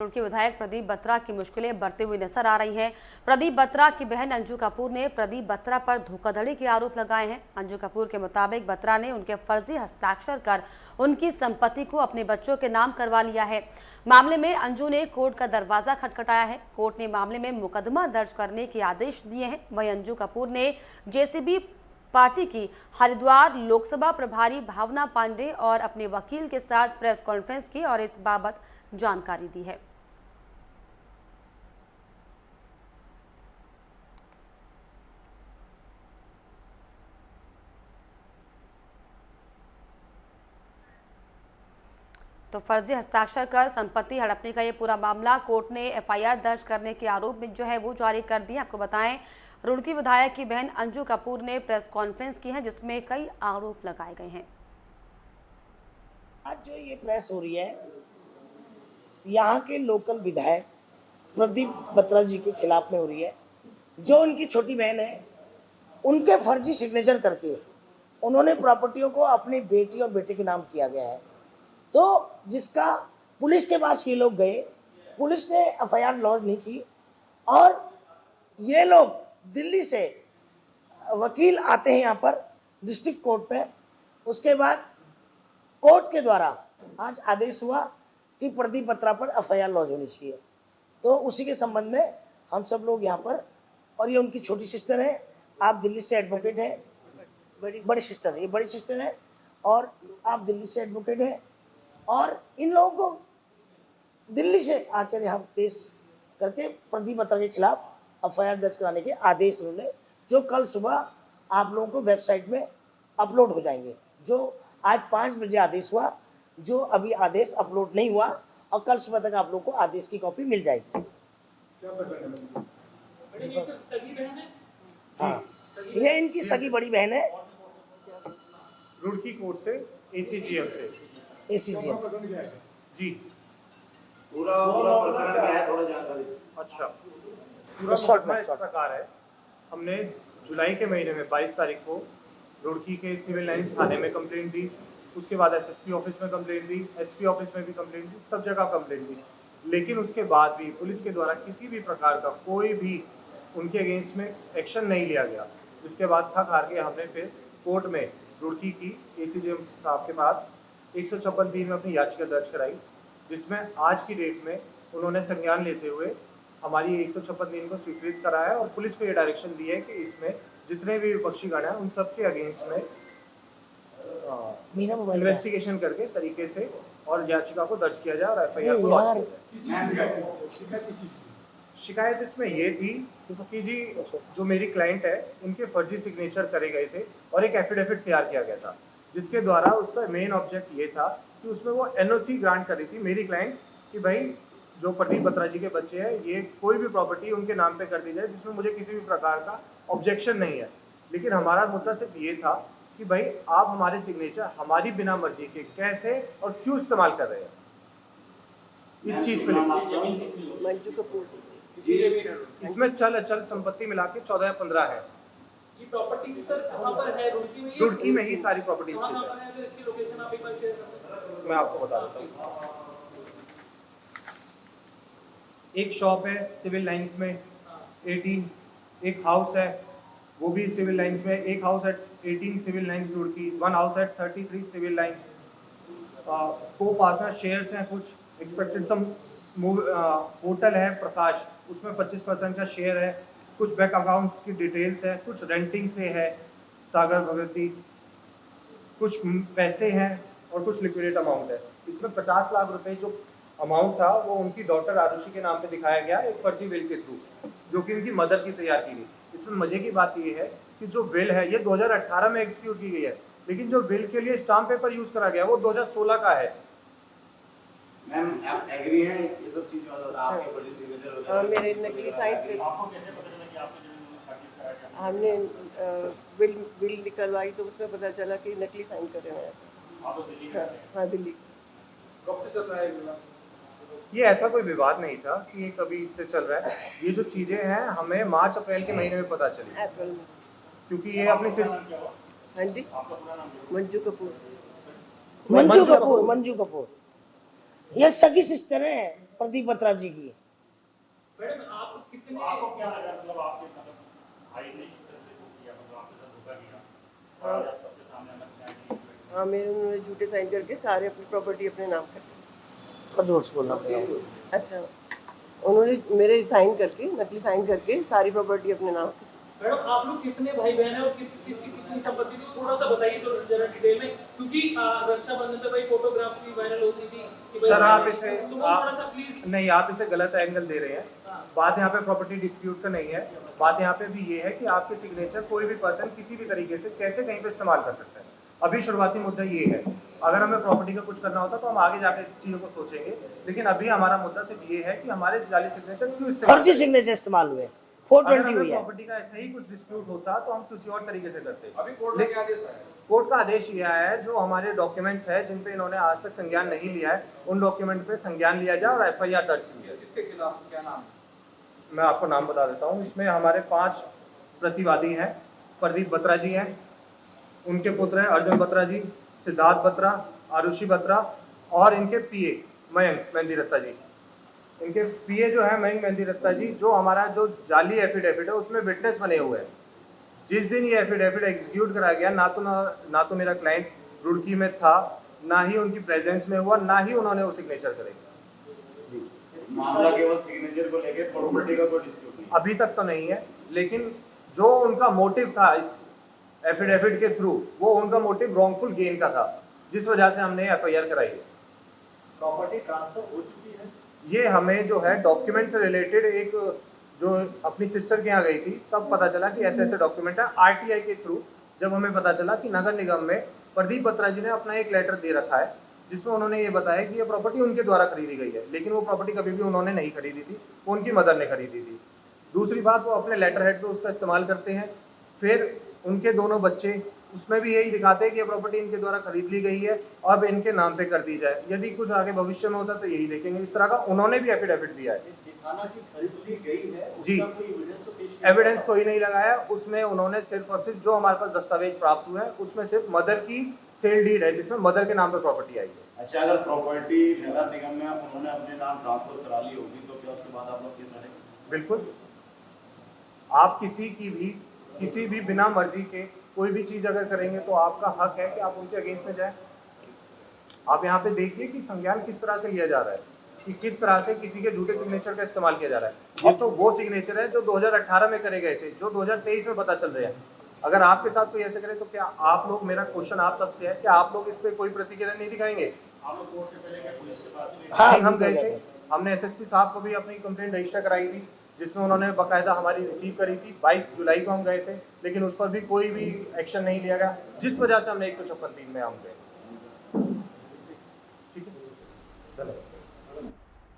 रुड़की विधायक प्रदीप बत्रा की मुश्किलें बढ़ती हुई नजर आ रही हैं। प्रदीप बत्रा की बहन अंजू कपूर ने प्रदीप बत्रा पर धोखाधड़ी के आरोप लगाए हैं। अंजू कपूर के मुताबिक बत्रा ने उनके फर्जी हस्ताक्षर कर उनकी संपत्ति को अपने बच्चों के नाम करवा लिया है। मामले में अंजू ने कोर्ट का दरवाजा खटखटाया है। कोर्ट ने मामले में मुकदमा दर्ज करने के आदेश दिए हैं। वहीं अंजू कपूर ने जेसीबी पार्टी की हरिद्वार लोकसभा प्रभारी भावना पांडे और अपने वकील के साथ प्रेस कॉन्फ्रेंस की और इस बाबत जानकारी दी है। तो फर्जी हस्ताक्षर कर संपत्ति हड़पने का ये पूरा मामला कोर्ट ने एफआईआर दर्ज करने के आरोप में जो है वो जारी कर दिया। आपको बताएं, रुड़की विधायक की बहन अंजू कपूर ने प्रेस कॉन्फ्रेंस की है जिसमें कई आरोप लगाए गए हैं। आज जो ये प्रेस हो रही है यहाँ के लोकल विधायक प्रदीप बत्रा जी के खिलाफ में हो रही है। जो उनकी छोटी बहन है उनके फर्जी सिग्नेचर करके उन्होंने प्रॉपर्टियों को अपनी बेटी और बेटे के नाम किया गया है। तो जिसका पुलिस के पास ये लोग गए, पुलिस ने एफआईआर लॉन्च नहीं की और ये लोग दिल्ली से वकील आते हैं यहाँ पर डिस्ट्रिक्ट कोर्ट में। उसके बाद कोर्ट के द्वारा आज आदेश हुआ कि प्रदीप बत्रा पर एफआईआर लॉन्च होनी चाहिए। तो उसी के संबंध में हम सब लोग यहाँ पर, और ये उनकी छोटी सिस्टर है, आप दिल्ली से एडवोकेट हैं, बड़ी सिस्टर है, ये बड़ी सिस्टर है और आप दिल्ली से एडवोकेट हैं और इन लोगों को दिल्ली से आकर यहाँ केस करके प्रदीप बत्रा के खिलाफ एफआईआर दर्ज कराने के आदेश उन्होंने, जो कल सुबह आप लोगों को वेबसाइट में अपलोड हो जाएंगे। जो आज 5 बजे आदेश हुआ, जो अभी आदेश अपलोड नहीं हुआ और कल सुबह तक आप लोगों को आदेश की कॉपी मिल जाएगी। हाँ, ये इनकी सगी बड़ी बहन है, रुड़की कोर्ट से एसीजीएम से। एसीजीएम जी पूरा प्रकरण क्या है, थोड़ा जानकारी। अच्छा, पूरा घटना इस प्रकार है। हमने जुलाई के महीने में 22 तारीख को रुड़की के सिविल लाइंस थाने में कंप्लेंट दी। उसके बाद एसएसपी ऑफिस में कंप्लेंट दी, एसपी ऑफिस में भी कंप्लेंट दी, सब जगह कंप्लेंट दी। लेकिन उसके बाद भी पुलिस के द्वारा किसी भी प्रकार का कोई भी उनके अगेंस्ट में एक्शन नहीं लिया गया। जिसके बाद थक हार के हमने फिर कोर्ट में रुड़की की एसीजीएम साहब के पास 156 में अपनी याचिका दर्ज कराई, जिसमें आज की डेट में उन्होंने संज्ञान लेते हुए हमारी 156 को स्वीकृत कराया और पुलिस को ये डायरेक्शन दी है कि इसमें जितने भी विपक्षी गण हैं उन सब के अगेंस्ट में इन्वेस्टिगेशन करके तरीके से और याचिका को दर्ज किया जाए और एफआईआर को लॉन्च किया जाए। शिकायत इसमें ये थी कि जी जो मेरी क्लाइंट है उनके फर्जी सिग्नेचर करे गए थे और एक एफिडेविट तैयार किया गया था, जिसके द्वारा उसका मेन ऑब्जेक्ट ये था कि उसमें वो एनओसी ग्रांट कर रही थी मेरी क्लाइंट कि भाई जो प्रदीप बत्रा जी के बच्चे हैं ये कोई भी प्रॉपर्टी उनके नाम पे कर दी जाए, जिसमें मुझे किसी भी प्रकार का ऑब्जेक्शन नहीं है। लेकिन हमारा मुद्दा सिर्फ ये था कि भाई आप हमारे सिग्नेचर हमारी बिना मर्जी के कैसे और क्यों इस्तेमाल कर रहे हैं, इस चीज पे मंजू कपूर इसमें चल अचल संपत्ति मिला के 14 या 15 है। ये प्रॉपर्टी सर कहां पर है? रुड़की में ही सारी प्रॉपर्टीज है। अगर इसकी लोकेशन आप एक बार शेयर कर दें। मैं आपको बता देता हूँ। एक शॉप है सिविल लाइंस में 18, एक हाउस है वो भी सिविल लाइंस में, एक house at 18 Civil Lines Roorkee, 1 house at 33 Civil Lines. Co partner shares हैं कुछ, एक्सपेक्टेड सम होटल है प्रकाश, उसमें 25% का शेयर है, कुछ बैंक अकाउंट्स की डिटेल्स है, कुछ रेंटिंग से है सागर भगवती, कुछ पैसे हैं और कुछ लिक्विडेट अमाउंट है। इसमें 50 लाख रुपए जो अमाउंट था वो उनकी डॉटर आरुषि के नाम पे दिखाया गया एक फर्जी विल के थ्रू, जो कि उनकी मदर की तैयार की गई। इसमें मजे की बात ये है कि जो विल है ये 2018 में एग्जीक्यूट की गई है, लेकिन जो विल के लिए स्टाम्प पेपर यूज करा गया वो 2016 का है। मैम आप एग्री हैं ये सब चीज और आपके फर्जी सिग्नेचर वगैरह? मेरे नकली साइन पे आपको कैसे पता चला कि आपने जमीन खरीद कराया? हमने बिल निकलवाई तो उसमें पता चला कि नकली साइन कर रहे हैं। आप दिल्ली में? हाँ दिल्ली। कब से चल रहा है? ये ऐसा कोई विवाद नहीं था कि ये कभी से चल रहा है। ये जो चीजें हैं हमें मार्च अप्रैल के महीने में पता चली, अप्रैल में। क्योंकि ये अपनी हाँ जी, मंजू कपूर। मंजू कपूर ये सगी सिस्टर है प्रदीप बत्रा जी की। मैडम आप कितने आपको क्या लगा, मतलब आपके मतलब भाई ने किस तरह से वो किया, मतलब आपके साथ धोखा किया और आप सबके सामने अलग न्याय हाँ, मेरे उन्होंने झूठे साइन करके सारे अपनी प्रॉपर्टी अपने नाम कर ली। तो जोर से बोलना पड़ेगा। अच्छा, उन्होंने मेरे साइन करके, नकली साइन करके सारी प्रॉपर्टी अपने नाम की। मैडम आप लोग कितने भाई बहन हैं और किसकी कितनी संपत्ति थी, थोड़ा सा बताइए तो जरा डिटेल में, क्योंकि रक्षाबंधन पे भाई फोटोग्राफ भी वायरल होती थी कि भाई सर आप इसे तो वो थोड़ा सा प्लीज नहीं, आप इसे गलत एंगल दे रहे हैं। बात यहाँ पे प्रॉपर्टी डिस्प्यूट का नहीं है, बात यहाँ पे भी ये है कि आपके सिग्नेचर कोई भी पर्सन किसी भी तरीके से कैसे कहीं पे इस्तेमाल कर सकता है। अभी शुरुआती मुद्दा ये है, अगर हमें प्रॉपर्टी का कुछ करना होता तो हम आगे जाकर इस चीज़ों को सोचेंगे, लेकिन अभी हमारा मुद्दा सिर्फ ये है कि हमारे जाली सिग्नेचर क्यों इस्तेमाल फर्जी सिग्नेचर इस्तेमाल हुए, 420 हुई है। प्रॉपर्टी का ऐसा ही कुछ डिस्प्यूट होता तो हम किसी और तरीके से करते। अभी कोर्ट में क्या आदेश आया? कोर्ट का आदेश ये आया है, जो हमारे डॉक्यूमेंट्स है जिन पे इन्होंने आज तक संज्ञान नहीं लिया है, उन डॉक्यूमेंट पे संज्ञान लिया जाए और एफआईआर दर्ज की जाए। किसके खिलाफ, क्या नाम? मैं आपको नाम बता देता हूँ। इसमें हमारे 5 प्रतिवादी हैं। प्रदीप बत्रा जी हैं, उनके पुत्र हैं अर्जुन बत्रा जी, सिद्धार्थ बत्रा, आरुषि बत्रा और इनके पीए मयंक मेहंदी रत्ता जी। इनके पीए जो है मयंक मेहंदी रत्ता जी, जो हमारा जो जाली एफिडेविट है उसमें विटनेस बने हुए हैं। जिस दिन ये एफिडेविट एग्जीक्यूट करा गया, ना तो मेरा क्लाइंट रुड़की में था, ना ही उनकी प्रेजेंस में हुआ, ना ही उन्होंने वो सिग्नेचर करे। मामला केवल सिग्नेचर को लेके, प्रॉपर्टी का कोई डिस्प्यूट नहीं अभी तक तो नहीं है, लेकिन जो उनका मोटिव था इस एफिडेविट के थ्रू, वो उनका मोटिव रॉन्गफुल गेन का था, जिस वजह से हमने एफआईआर कराई है। प्रॉपर्टी ट्रांसफर हो चुकी है। ये हमें जो है डॉक्यूमेंट से रिलेटेड एक जो अपनी सिस्टर के यहाँ गई थी, तब पता चला कि ऐसे ऐसे डॉक्यूमेंट है। आरटीआई के थ्रू जब हमें पता चला कि नगर निगम में प्रदीप बत्रा जी ने अपना एक लेटर दे रखा है, जिसमें उन्होंने ये बताया कि ये प्रॉपर्टी उनके द्वारा खरीदी गई है, लेकिन वो प्रॉपर्टी कभी भी उन्होंने नहीं खरीदी थी, वो उनकी मदर ने खरीदी थी। दूसरी बात, वो अपने लेटर हेड पे उसका इस्तेमाल करते हैं। फिर उनके दोनों बच्चे, उसमें भी यही दिखाते हैं कि ये प्रॉपर्टी इनके द्वारा खरीद ली गई है, अब इनके नाम पे कर दी जाए। यदि कुछ आगे भविष्य में होता तो यही देखेंगे। इस तरह का उन्होंने भी एफिडेविट दिया है। दिखाना की खरीद ली गई है, जी, उसका कोई एविडेंस तो पेश किया एविडेंस कोई नहीं लगाया। उसमें उन्होंने सिर्फ और सिर्फ जो हमारे पास दस्तावेज प्राप्त हुए हैं, उसमें सिर्फ मदर की सेल डीड है, जिसमें मदर के नाम पे प्रॉपर्टी आई है। अच्छा, अगर प्रॉपर्टी नगर निगम में उन्होंने अपने नाम ट्रांसफर करा ली होगी तो क्या उसके बाद आप लोग केस लड़ेंगे? बिल्कुल, आप किसी भी बिना मर्जी के कोई भी चीज अगर करेंगे तो आपका हक है कि आप उनके अगेंस्ट में जाएं। आप यहाँ पे देखिए कि संज्ञान किस तरह से लिया जा रहा है, कि किस तरह से किसी के झूठे सिग्नेचर का इस्तेमाल किया जा रहा है। ये तो वो सिग्नेचर है जो 2018 में करे गए थे, जो 2023 में पता चल रहे हैं। अगर आपके साथ कोई ऐसे करे तो क्या आप लोग, मेरा क्वेश्चन आप सबसे है, क्या आप लोग इस पे कोई प्रतिक्रिया नहीं दिखाएंगे? आप लोग कोर्ट से पहले गए, पुलिस के पास भी हाँ, नहीं, हम गए थे। हमने एसएसपी साहब को भी अपनी कंप्लेंट रजिस्टर कराई थी, जिसमें उन्होंने बाकायदा हमारी रिसीव करी थी। 22 जुलाई को हम गए थे, लेकिन उस पर भी कोई भी एक्शन नहीं लिया गया, जिस वजह से हमने 156(3) में हम गए।